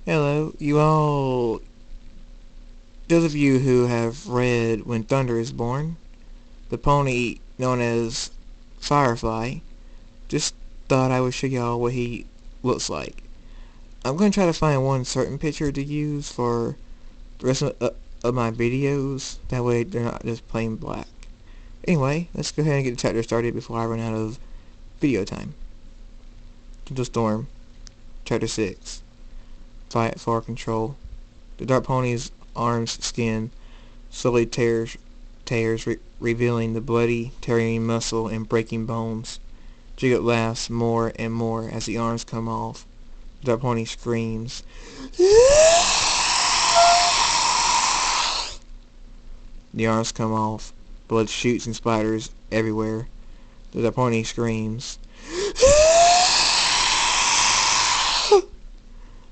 Hello, those of you who have read When Thunder is Born, the pony known as Firefly, just thought I would show y'all what he looks like. I'm going to try to find one certain picture to use for the rest of my videos, that way they're not just plain black. Anyway, let's go ahead and get the chapter started before I run out of video time. Gentle Storm, Chapter 6, Fight for Control. The dark pony's arm's skin slowly tears, revealing the bloody, tearing muscle and breaking bones. Jacob laughs more and more as the arms come off. The dark pony screams. The arms come off. Blood shoots and splatters everywhere. The dark pony screams.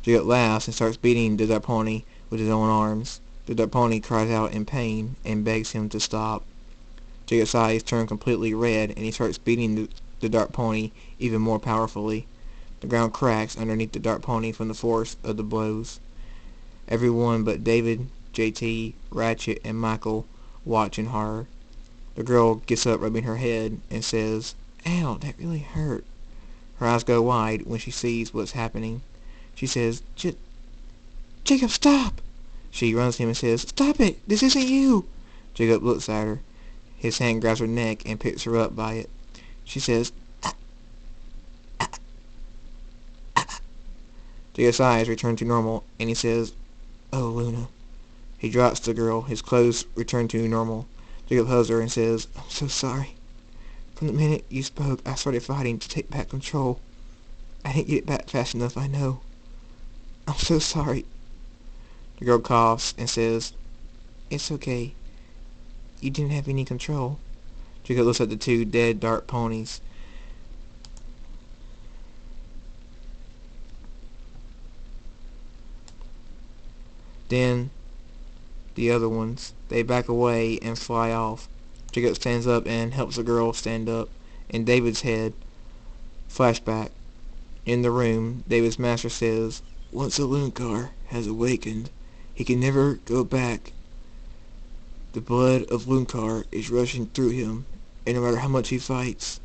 Jacob laughs and starts beating the dark pony with his own arms. The dark pony cries out in pain and begs him to stop. Jacob's eyes turn completely red and he starts beating the dark pony even more powerfully. The ground cracks underneath the dark pony from the force of the blows. Everyone but David, JT, Ratchet, and Michael watch in horror. The girl gets up rubbing her head and says, "Ow, that really hurt." Her eyes go wide when she sees what's happening. She says, "Jacob, stop!" She runs to him and says, "Stop it! This isn't you!" Jacob looks at her. His hand grabs her neck and picks her up by it. She says, "Ah, ah, ah." Jacob's eyes return to normal, and he says, "Oh, Luna." He drops the girl. His clothes return to normal. Jacob hugs her and says, "I'm so sorry. From the minute you spoke, I started fighting to take back control. I didn't get it back fast enough, I know. I'm so sorry." The girl coughs and says, "It's okay. You didn't have any control." Jacob looks at the two dead dark ponies. Then the other ones. They back away and fly off. Jacob stands up and helps the girl stand up. In David's head, flashback. In the room, David's master says, "Once a Lunkar has awakened, he can never go back. The blood of Lunkar is rushing through him, and no matter how much he fights,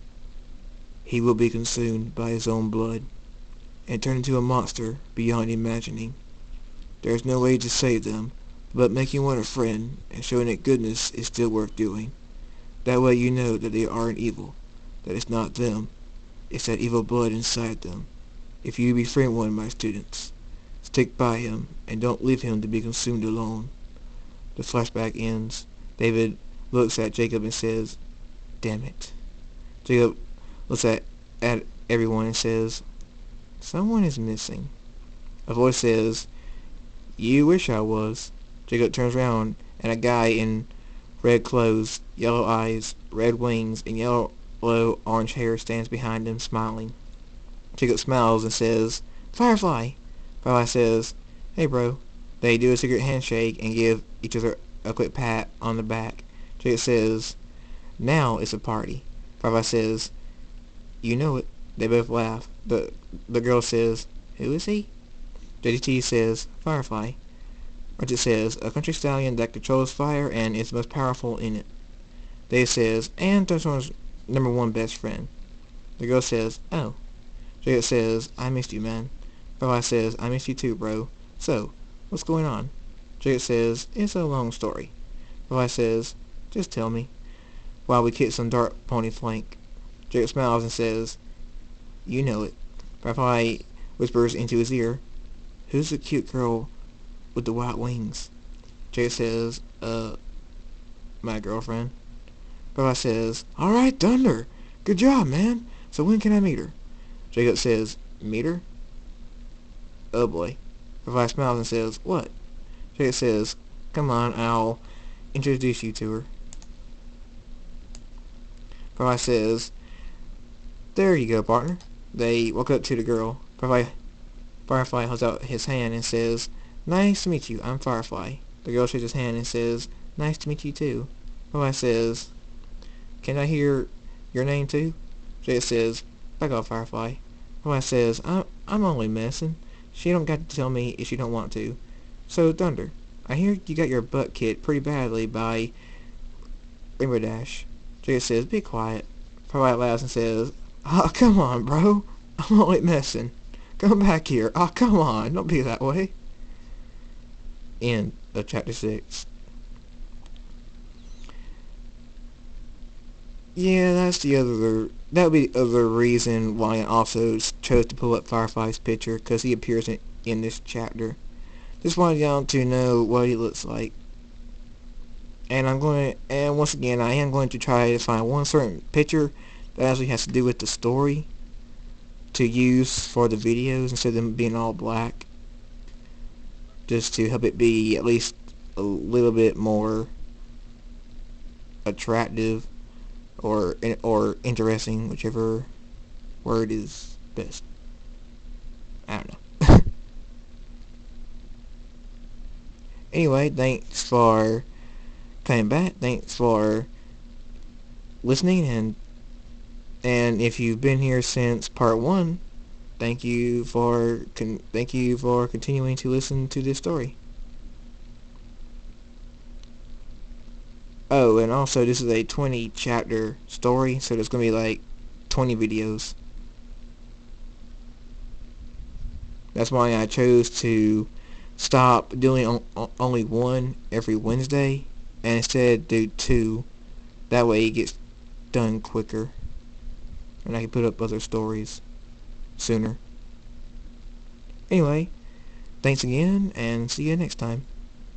he will be consumed by his own blood, and turn into a monster beyond imagining. There is no way to save them, but making one a friend and showing that goodness is still worth doing. That way you know that they aren't evil, that it's not them, it's that evil blood inside them. If you befriend one of my students, stick by him and don't leave him to be consumed alone." The flashback ends. David looks at Jacob and says, "Damn it." Jacob looks at everyone and says, "Someone is missing." A voice says, "You wish I was." Jacob turns around and a guy in red clothes, yellow eyes, red wings, and yellow orange hair stands behind him smiling. Jacob smiles and says, "Firefly." Firefly says, "Hey bro." They do a secret handshake and give each other a quick pat on the back. Jacob says, "Now it's a party." Firefly says, "You know it." They both laugh. The girl says, "Who is he?" JT says, "Firefly." Ratchet says, "A country stallion that controls fire and is most powerful in it." Dave says, "And Thunderstorm's #1 best friend." The girl says, "Oh." Jacob says, "I missed you, man." Firefly says, "I missed you too, bro. So, what's going on?" Jacob says, "It's a long story." Firefly says, "Just tell me." While we kick some dark pony flank. Jacob smiles and says, "You know it." Firefly whispers into his ear, "Who's the cute girl with the white wings?" Jacob says, my girlfriend." Firefly says, "Alright, Thunder. Good job, man. So when can I meet her?" Jacob says, "Meet her? Oh boy." Firefly smiles and says, "What?" Jacob says, "Come on, I'll introduce you to her." Firefly says, "There you go, partner." They walk up to the girl. Firefly holds out his hand and says, "Nice to meet you. I'm Firefly." The girl shakes his hand and says, "Nice to meet you too." Firefly says, "Can I hear your name too?" Jacob says, "Back off, Firefly." Firefly says, I'm only messing." She don't got to tell me if she don't want to. So, Thunder, I hear you got your butt kicked pretty badly by Rainbow Dash. Jacob says, be quiet. Firefly laughs and says, oh, come on, bro. I'm only messing. Come back here. Oh, come on. Don't be that way. End of chapter 6. Yeah, that would be the other reason why I also chose to pull up Firefly's picture, because he appears in this chapter. Just wanted y'all to know what he looks like. And once again, I am going to try to find one certain picture that actually has to do with the story to use for the videos instead of them being all black, just to help it be at least a little bit more attractive or interesting, whichever word is best. I don't know. Anyway, thanks for coming back. Thanks for listening, and if you've been here since part 1, thank you for continuing to listen to this story. Oh, and also this is a 20 chapter story, so there's gonna be like 20 videos. That's why I chose to stop doing only one every Wednesday and instead do 2. That way it gets done quicker and I can put up other stories sooner. Anyway, thanks again and see you next time.